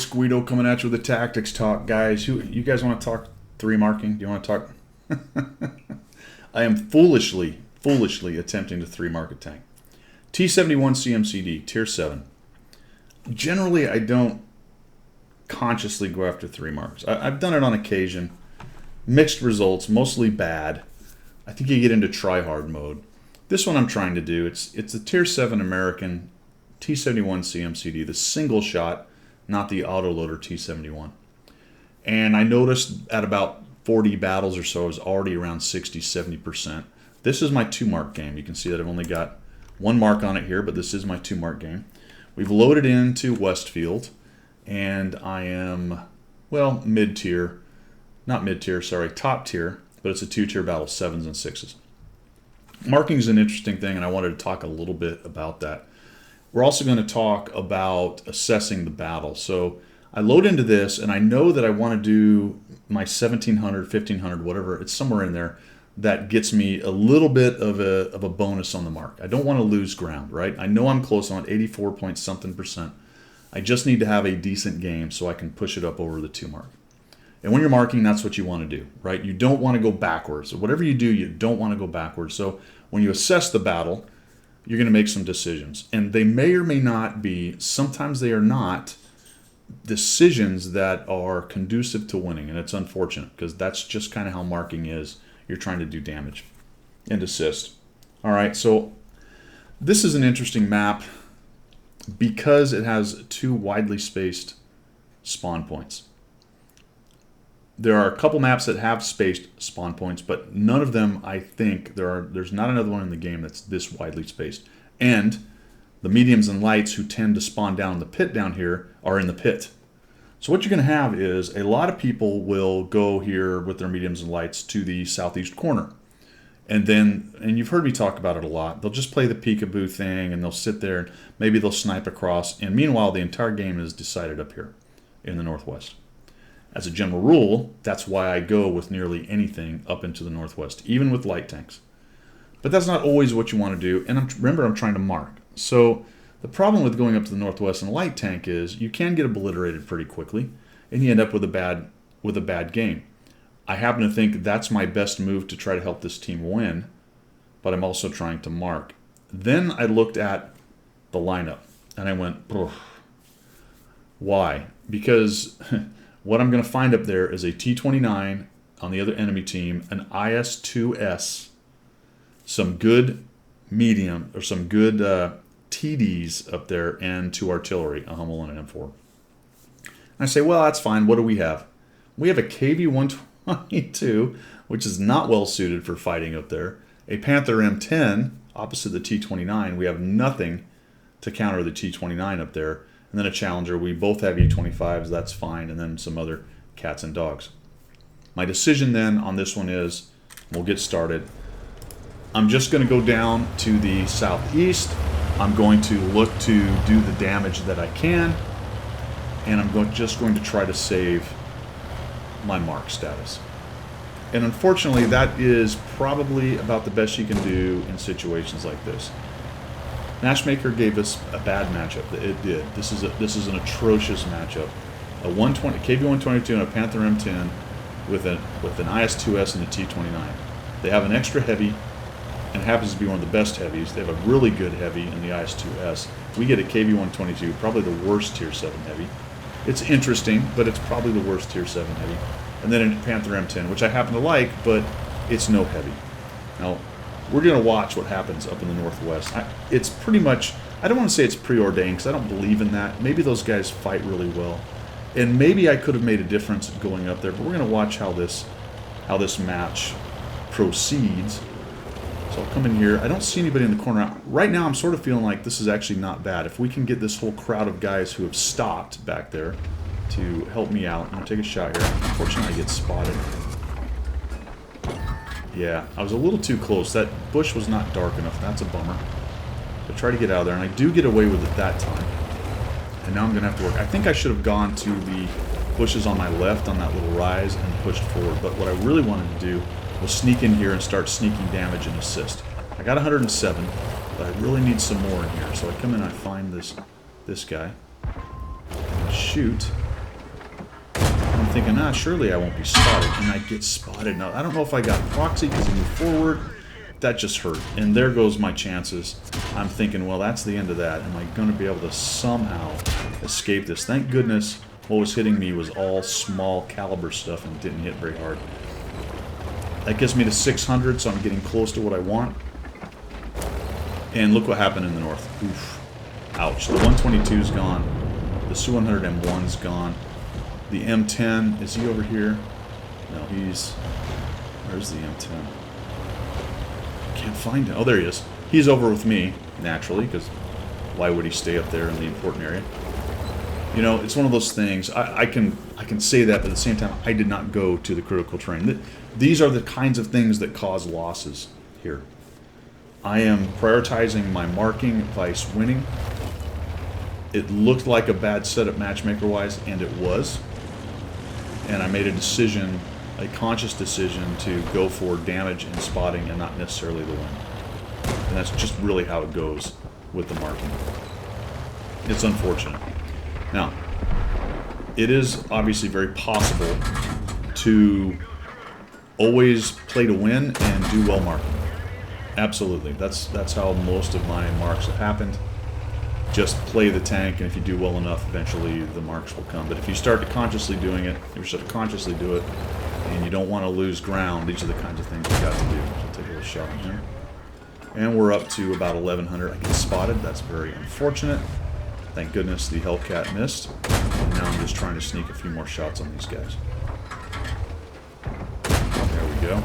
folks, Guido coming at you with the tactics talk, guys. You guys want to talk 3 marking? Do you want to talk? I am foolishly attempting to 3 mark a tank. T-71 CMCD, Tier 7. Generally, I don't consciously go after 3 marks. I've done it on occasion. Mixed results, mostly bad. I think you get into try-hard mode. This one I'm trying to do, it's the Tier 7 American T-71 CMCD, the single shot, not the autoloader T-71. And I noticed at about 40 battles or so, I was already around 60-70%. This is my 2 mark game. You can see that I've only got 1 mark on it here, but this is my 2 mark game. We've loaded into Westfield, and I am, well, mid-tier. Not mid-tier, sorry, top tier, but it's a 2-tier battle, 7s and 6s. Marking is an interesting thing, and I wanted to talk a little bit about that. We're also going to talk about assessing the battle. So I load into this, and I know that I want to do my 1700, 1500, whatever. It's somewhere in there that gets me a little bit of a bonus on the mark. I don't want to lose ground, right? I know I'm close on 84 point something%. I just need to have a decent game so I can push it up over the 2 mark. And when you're marking, that's what you want to do, right? You don't want to go backwards. So whatever you do, you don't want to go backwards. So when you assess the battle, you're going to make some decisions. And they may or may not be, sometimes they are not, decisions that are conducive to winning. And it's unfortunate because that's just kind of how marking is. You're trying to do damage and assist. All right, so this is an interesting map because it has 2 widely spaced spawn points. There are a couple maps that have spaced spawn points, but none of them, I think, there's not another one in the game that's this widely spaced. And the mediums and lights who tend to spawn down in the pit down here are in the pit. So what you're going to have is a lot of people will go here with their mediums and lights to the southeast corner. And you've heard me talk about it a lot, they'll just play the peekaboo thing and they'll sit there and maybe they'll snipe across. And meanwhile, the entire game is decided up here in the northwest. As a general rule, that's why I go with nearly anything up into the northwest, even with light tanks. But that's not always what you want to do, and remember, I'm trying to mark. So the problem with going up to the northwest in a light tank is you can get obliterated pretty quickly, and you end up with a bad game. I happen to think that's my best move to try to help this team win, but I'm also trying to mark. Then I looked at the lineup, and I went, why? Because what I'm going to find up there is a T-29 on the other enemy team, an IS-2S, some good medium, or some good TDs up there, and 2 artillery, a Hummel and an M4. And I say, well, that's fine. What do we have? We have a KV-122, which is not well suited for fighting up there. A Panther M10, opposite the T-29. We have nothing to counter the T-29 up there. And then a Challenger. We both have E-25s, that's fine, and then some other cats and dogs. My decision then on this one is, we'll get started. I'm just going to go down to the southeast. I'm going to look to do the damage that I can, and I'm just going to try to save my mark status. And unfortunately, that is probably about the best you can do in situations like this. Matchmaker gave us a bad matchup. It did. This is an atrocious matchup. A 120 KV-122 and a Panther M10 with an IS-2S and a T-29. They have an extra heavy, and it happens to be one of the best heavies. They have a really good heavy in the IS-2S. We get a KV-122, probably the worst Tier 7 heavy. It's interesting, but it's probably the worst Tier 7 heavy. And then a Panther M10, which I happen to like, but it's no heavy. Now, we're going to watch what happens up in the northwest. It's pretty much, I don't want to say it's preordained because I don't believe in that. Maybe those guys fight really well. And maybe I could have made a difference going up there, but we're going to watch how this match proceeds. So I'll come in here. I don't see anybody in the corner. Right now I'm sort of feeling like this is actually not bad. If we can get this whole crowd of guys who have stopped back there to help me out. I'm going to take a shot here. Unfortunately, I get spotted. Yeah, I was a little too close. That bush was not dark enough. That's a bummer. I try to get out of there, and I do get away with it that time. And now I'm going to have to work. I think I should have gone to the bushes on my left on that little rise and pushed forward. But what I really wanted to do was sneak in here and start sneaking damage and assist. I got 107, but I really need some more in here. So I come in and I find this guy. And I shoot. thinking, surely I won't be spotted, and I get spotted. Now, I don't know if I got proxy because I moved forward. That just hurt, and there goes my chances. I'm thinking, well, that's the end of that. Am I going to be able to somehow escape this? Thank goodness what was hitting me was all small caliber stuff and didn't hit very hard. That gets me to 600, so I'm getting close to what I want. And look what happened in the north. Oof. Ouch. The 122's gone. The Su-100 M1's gone. The M10, is he over here? No, he's... Where's the M10? Can't find him. Oh, there he is. He's over with me, naturally, because why would he stay up there in the important area? You know, it's one of those things. I can say that, but at the same time, I did not go to the critical terrain. These are the kinds of things that cause losses here. I am prioritizing my marking vice winning. It looked like a bad setup matchmaker-wise, and it was. And I made a decision, a conscious decision, to go for damage and spotting and not necessarily the win. And that's just really how it goes with the marking. It's unfortunate. Now, it is obviously very possible to always play to win and do well marking. Absolutely. That's how most of my marks have happened. Just play the tank, and if you do well enough, eventually the marks will come. But if you start to consciously doing it, you start to consciously do it, and you don't want to lose ground, these are the kinds of things you got to do. So take a little shot in here. And we're up to about 1100. I get spotted. That's very unfortunate. Thank goodness the Hellcat missed. And now I'm just trying to sneak a few more shots on these guys. There we go.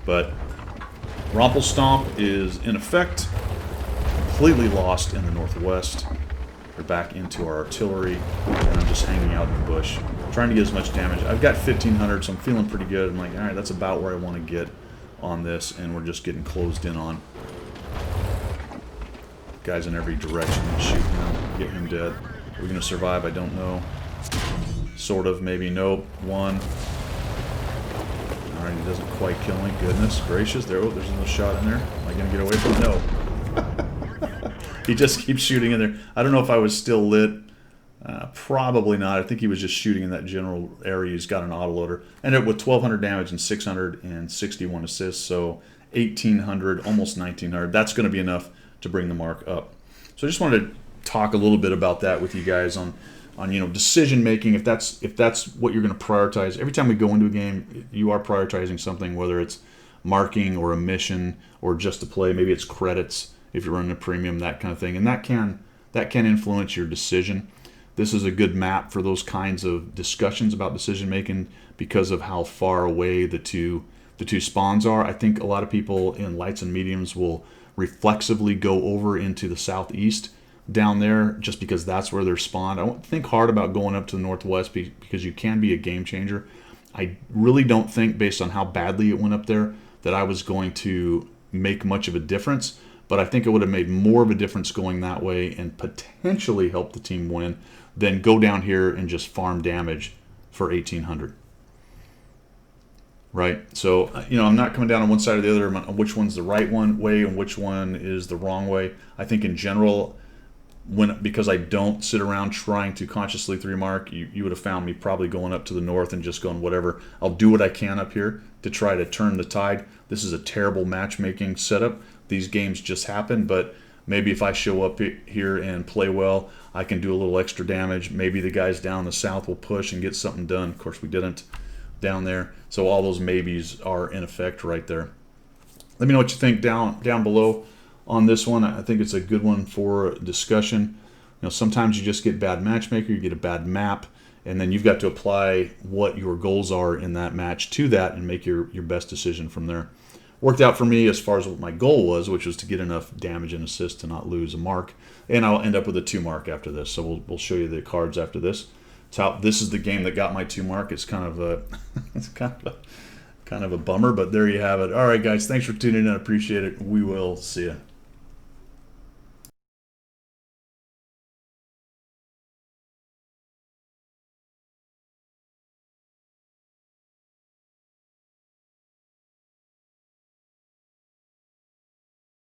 But Rumpelstomp is in effect completely lost in the northwest. We're back into our artillery, and I'm just hanging out in the bush, trying to get as much damage. I've got 1500, so I'm feeling pretty good. I'm like, all right, that's about where I want to get on this, and we're just getting closed in on. Guys in every direction, shooting him, get him dead. We're going to survive, I don't know. Sort of, maybe, nope, one. Alright, he doesn't quite kill me, goodness gracious. There's another shot in there. Am I going to get away from it? No. He just keeps shooting in there. I don't know if I was still lit. Probably not. I think he was just shooting in that general area. He's got an autoloader. Ended up with 1,200 damage and 661 assists, so 1,800, almost 1,900. That's going to be enough to bring the mark up. So I just wanted to talk a little bit about that with you guys on decision making. If that's what you're going to prioritize. Every time we go into a game, you are prioritizing something, whether it's marking or a mission or just to play. Maybe it's credits if you're running a premium, that kind of thing, and that can influence your decision. This is a good map for those kinds of discussions about decision making because of how far away the two spawns are. I think a lot of people in lights and mediums will reflexively go over into the southeast down there just because that's where they're spawned. I won't think hard about going up to the northwest because you can be a game changer. I really don't think, based on how badly it went up there, that I was going to make much of a difference. But I think it would have made more of a difference going that way and potentially help the team win than go down here and just farm damage for 1,800. Right? So, I'm not coming down on one side or the other on which one's the right way and which one is the wrong way. I think in general, because I don't sit around trying to consciously 3-mark, you would have found me probably going up to the north and just going whatever. I'll do what I can up here to try to turn the tide. This is a terrible matchmaking setup. These games just happen, but maybe if I show up here and play well, I can do a little extra damage. Maybe the guys down in the south will push and get something done. Of course, we didn't down there. So all those maybes are in effect right there. Let me know what you think down below on this one. I think it's a good one for discussion. Sometimes you just get bad matchmaker, you get a bad map, and then you've got to apply what your goals are in that match to that and make your best decision from there. Worked out for me as far as what my goal was, which was to get enough damage and assist to not lose a mark. And I'll end up with a 2-mark after this. So we'll show you the cards after this. This is the game that got my 2-mark. It's kind of a bummer, but there you have it. All right, guys, thanks for tuning in. I appreciate it. We will see you.